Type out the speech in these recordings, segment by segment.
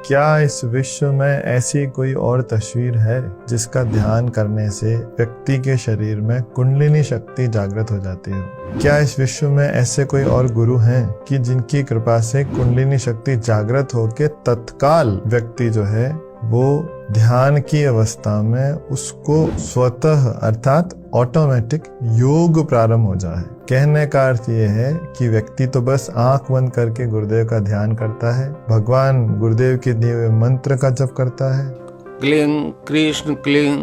क्या इस विश्व में ऐसी कोई और तस्वीर है जिसका ध्यान करने से व्यक्ति के शरीर में कुंडलिनी शक्ति जागृत हो जाती हो? क्या इस विश्व में ऐसे कोई और गुरु हैं कि जिनकी कृपा से कुंडलिनी शक्ति जागृत होके तत्काल व्यक्ति जो है वो ध्यान की अवस्था में उसको स्वतः अर्थात ऑटोमेटिक योग प्रारंभ हो जाए? कहने का अर्थ ये है कि व्यक्ति तो बस आंख बंद करके गुरुदेव का ध्यान करता है, भगवान गुरुदेव के दिए हुए मंत्र का जप करता है, क्लीं कृष्ण क्लीं,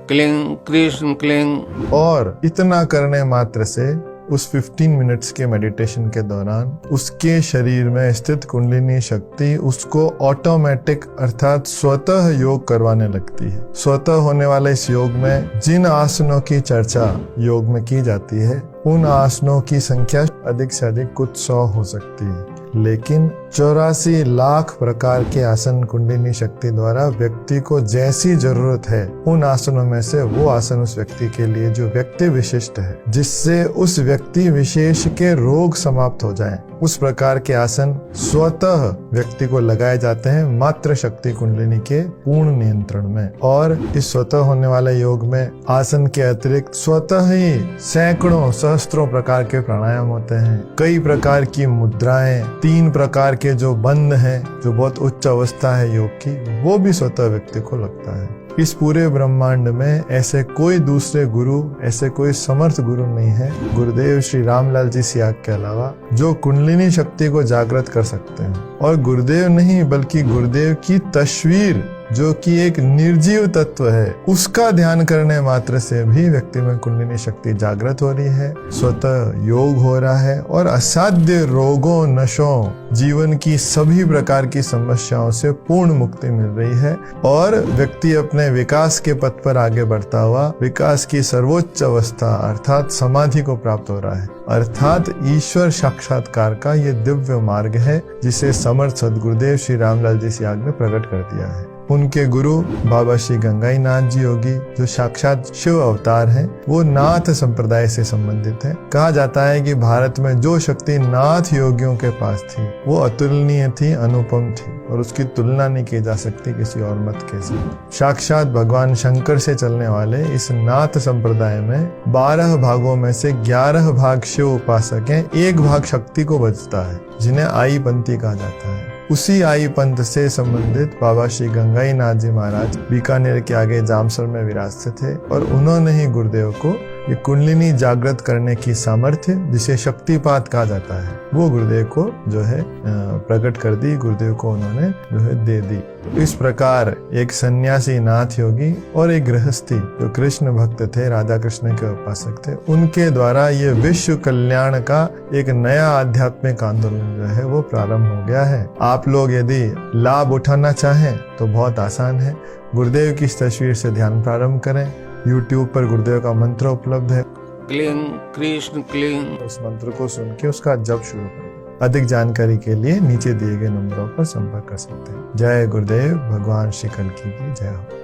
क्लीं कृष्ण क्लीं, और इतना करने मात्र से उस 15 मिनट्स के मेडिटेशन के दौरान उसके शरीर में स्थित कुंडलिनी शक्ति उसको ऑटोमेटिक अर्थात स्वतः योग करवाने लगती है। स्वतः होने वाले इस योग में जिन आसनों की चर्चा योग में की जाती है उन आसनों की संख्या अधिक से अधिक कुछ 100 हो सकती है, लेकिन 84 लाख प्रकार के आसन कुंडलिनी शक्ति द्वारा व्यक्ति को जैसी जरूरत है उन आसनों में से वो आसन उस व्यक्ति के लिए जो व्यक्ति विशिष्ट है, जिससे उस व्यक्ति विशेष के रोग समाप्त हो जाएं, उस प्रकार के आसन स्वतः व्यक्ति को लगाए जाते हैं मात्र शक्ति कुंडलिनी के पूर्ण नियंत्रण में। और इस स्वतः होने वाले योग में आसन के अतिरिक्त स्वतः ही सैकड़ों सहस्त्रों प्रकार के प्राणायाम होते हैं, कई प्रकार की मुद्राएं, 3 प्रकार के जो बंद हैं जो बहुत उच्च अवस्था है योग की, वो भी स्वतः व्यक्ति को लगता है। इस पूरे ब्रह्मांड में ऐसे कोई दूसरे गुरु, ऐसे कोई समर्थ गुरु नहीं है गुरुदेव श्री रामलाल जी सियाग के अलावा जो कुंडलिनी शक्ति को जागृत कर सकते हैं। और गुरुदेव नहीं बल्कि गुरुदेव की तस्वीर जो कि एक निर्जीव तत्व है उसका ध्यान करने मात्र से भी व्यक्ति में कुंडलिनी शक्ति जागृत हो रही है, स्वतः योग हो रहा है और असाध्य रोगों, नशों, जीवन की सभी प्रकार की समस्याओं से पूर्ण मुक्ति मिल रही है और व्यक्ति अपने विकास के पथ पर आगे बढ़ता हुआ विकास की सर्वोच्च अवस्था अर्थात समाधि को प्राप्त हो रहा है। अर्थात ईश्वर साक्षात्कार का ये दिव्य मार्ग है जिसे समर्थ सद्गुरुदेव श्री रामलाल जी सियाग ने प्रकट कर दिया है। उनके गुरु बाबा श्री गंगाई नाथ जी योगी जो साक्षात शिव अवतार हैं, वो नाथ संप्रदाय से संबंधित है। कहा जाता है कि भारत में जो शक्ति नाथ योगियों के पास थी वो अतुलनीय थी, अनुपम थी और उसकी तुलना नहीं की जा सकती किसी और मत के साथ। साक्षात भगवान शंकर से चलने वाले इस नाथ संप्रदाय में 12 भागों में से 11 भाग शिव उपासक हैं, 1 भाग शक्ति को बचता है जिन्हें आई पंथी कहा जाता है। उसी आई पंथ से संबंधित बाबा श्री गंगाई नाथ जी महाराज बीकानेर के आगे जामसर में विराजते थे और उन्होंने ही गुरुदेव को ये कुंडलिनी जागृत करने की सामर्थ्य जिसे शक्तिपात कहा जाता है वो गुरुदेव को जो है प्रकट कर दी, गुरुदेव को उन्होंने जो है दे दी। तो इस प्रकार एक सन्यासी नाथ योगी और एक गृहस्थी जो कृष्ण भक्त थे, राधा कृष्ण के उपासक थे, उनके द्वारा ये विश्व कल्याण का एक नया आध्यात्मिक आंदोलन जो है वो प्रारंभ हो गया है। आप लोग यदि लाभ उठाना चाहें तो बहुत आसान है, गुरुदेव की इस तस्वीर से ध्यान प्रारंभ करें। YouTube पर गुरुदेव का मंत्र उपलब्ध है, क्लीं कृष्ण क्लीं। उस मंत्र को सुन के उसका जप शुरू करें। अधिक जानकारी के लिए नीचे दिए गए नंबरों पर संपर्क कर सकते हैं। जय गुरुदेव, भगवान श्री कल्कि की जय हो।